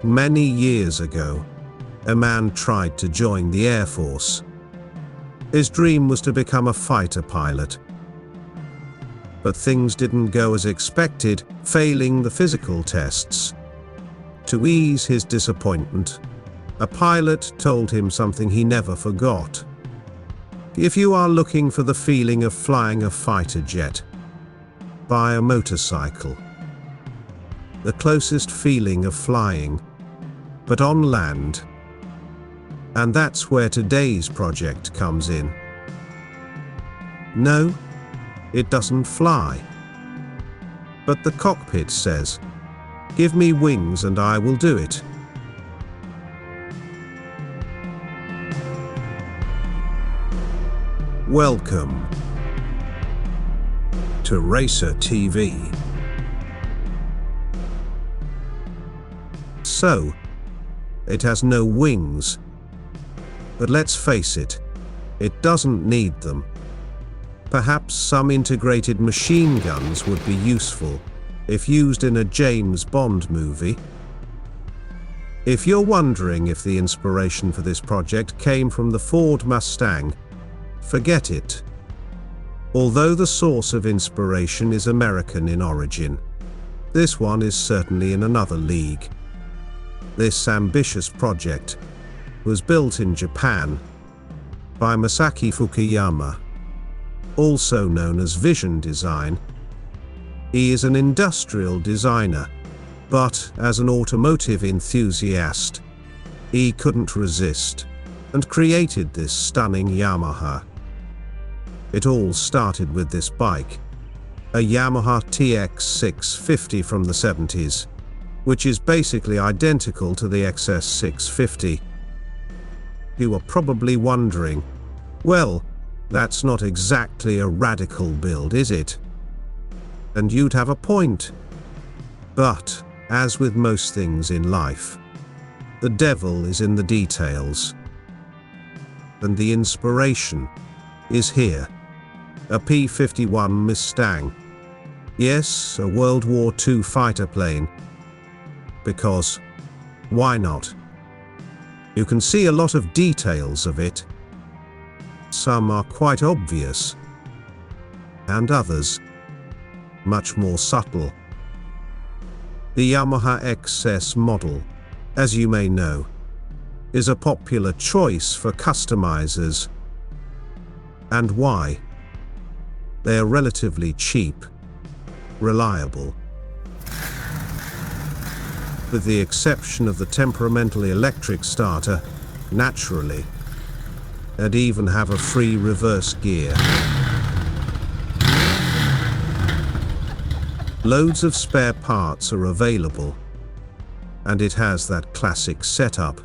Many years ago, a man tried to join the Air Force. His dream was to become a fighter pilot. But things didn't go as expected, failing the physical tests. To ease his disappointment, a pilot told him something he never forgot. If you are looking for the feeling of flying a fighter jet, buy a motorcycle. The closest feeling of flying, but on land. And that's where today's project comes in. No, it doesn't fly. But the cockpit says, "Give me wings and I will do it." Welcome to Racertv. So, it has no wings. But let's face it, it doesn't need them. Perhaps some integrated machine guns would be useful, if used in a James Bond movie. If you're wondering if the inspiration for this project came from the Ford Mustang, forget it. Although the source of inspiration is American in origin, this one is certainly in another league. This ambitious project was built in Japan by Masaaki Fukayama, also known as Vision Design. He is an industrial designer, but as an automotive enthusiast, he couldn't resist and created this stunning Yamaha. It all started with this bike, a Yamaha TX650 from the 70s, which is basically identical to the XS650. You are probably wondering, well, that's not exactly a radical build, is it? And you'd have a point. But, as with most things in life, the devil is in the details. And the inspiration is here. A P-51 Mustang. Yes, a World War II fighter plane. Because, why not? You can see a lot of details of it. Some are quite obvious, and others much more subtle. The Yamaha XS model, as you may know, is a popular choice for customizers. And why? They are relatively cheap, reliable. With the exception of the temperamentally electric starter, naturally, and even have a free reverse gear. Loads of spare parts are available, and it has that classic setup,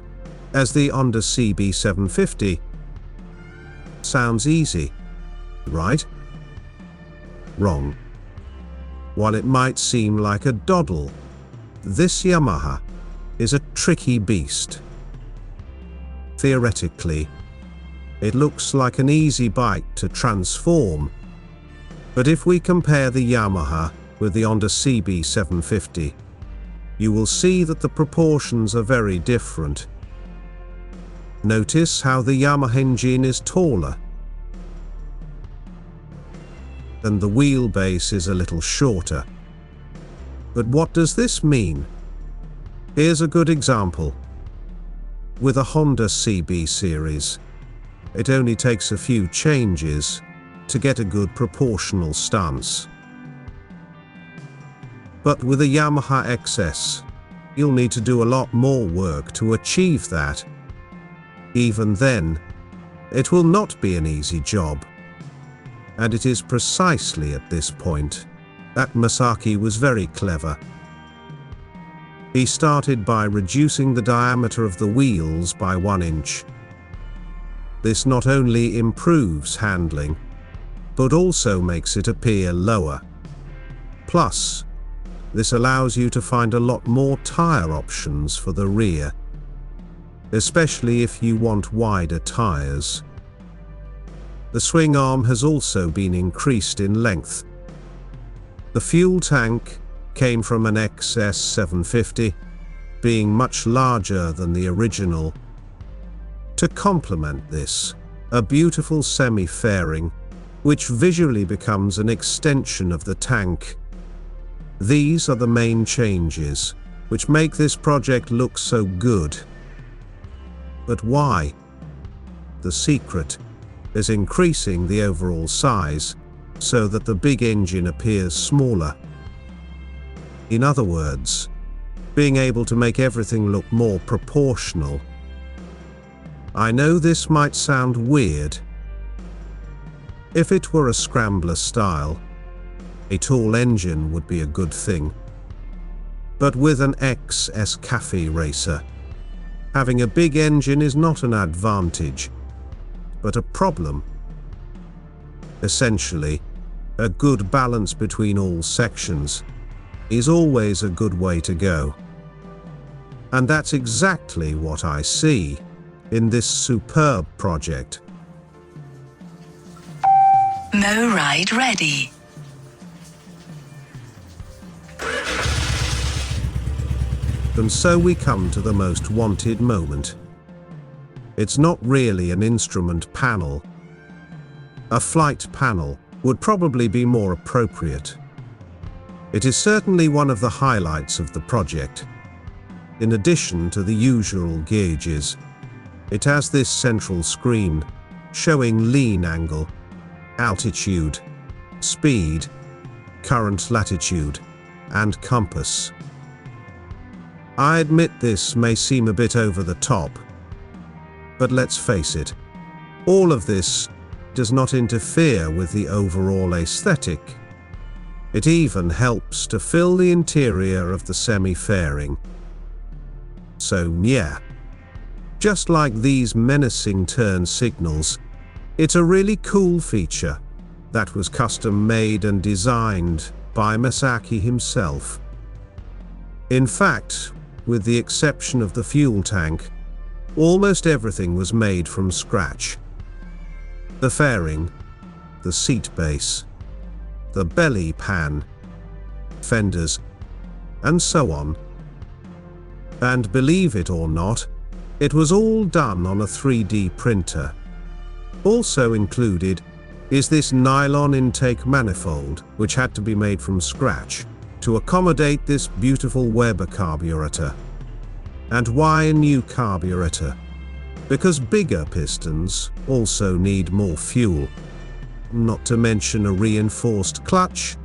as the Honda CB750. Sounds easy, right? Wrong. While it might seem like a doddle, this Yamaha is a tricky beast. Theoretically, it looks like an easy bike to transform, but if we compare the Yamaha with the Honda CB750, you will see that the proportions are very different. Notice how the Yamaha engine is taller, and the wheelbase is a little shorter. But what does this mean? Here's a good example. With a Honda CB series, it only takes a few changes to get a good proportional stance. But with a Yamaha XS, you'll need to do a lot more work to achieve that. Even then, it will not be an easy job. And it is precisely at this point that Masaaki was very clever. He started by reducing the diameter of the wheels by 1 inch. This not only improves handling, but also makes it appear lower. Plus, this allows you to find a lot more tire options for the rear, especially if you want wider tires. The swing arm has also been increased in length. The fuel tank came from an XS650, being much larger than the original. To complement this, a beautiful semi-fairing, which visually becomes an extension of the tank. These are the main changes, which make this project look so good. But why? The secret is increasing the overall size, so that the big engine appears smaller. In other words, being able to make everything look more proportional. I know this might sound weird. If it were a scrambler style, a tall engine would be a good thing. But with an XS650 racer, having a big engine is not an advantage, but a problem. Essentially, a good balance between all sections is always a good way to go. And that's exactly what I see in this superb project. Mo ride ready. And so we come to the most wanted moment. It's not really an instrument panel. A flight panel would probably be more appropriate. It is certainly one of the highlights of the project. In addition to the usual gauges, it has this central screen showing lean angle, altitude, speed, current latitude, and compass. I admit this may seem a bit over the top, but let's face it, all of this does not interfere with the overall aesthetic. It even helps to fill the interior of the semi-fairing. So yeah, just like these menacing turn signals, it's a really cool feature that was custom made and designed by Masaaki himself. In fact, with the exception of the fuel tank, almost everything was made from scratch. The fairing, the seat base, the belly pan, fenders, and so on. And believe it or not, it was all done on a 3D printer. Also included is this nylon intake manifold, which had to be made from scratch to accommodate this beautiful Weber carburetor. And why a new carburetor? Because bigger pistons also need more fuel. Not to mention a reinforced clutch,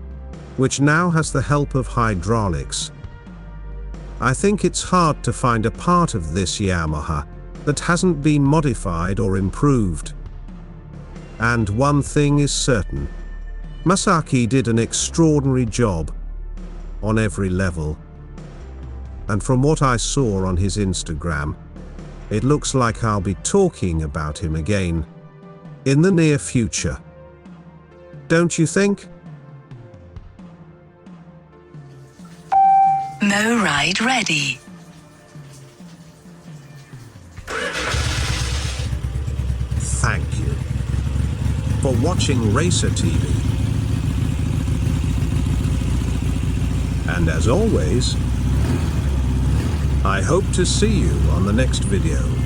which now has the help of hydraulics. I think it's hard to find a part of this Yamaha that hasn't been modified or improved. And one thing is certain, Masaaki did an extraordinary job on every level. And from what I saw on his Instagram, it looks like I'll be talking about him again in the near future. Don't you think? Mo ride ready. Thank you for watching Racertv. And as always, I hope to see you on the next video.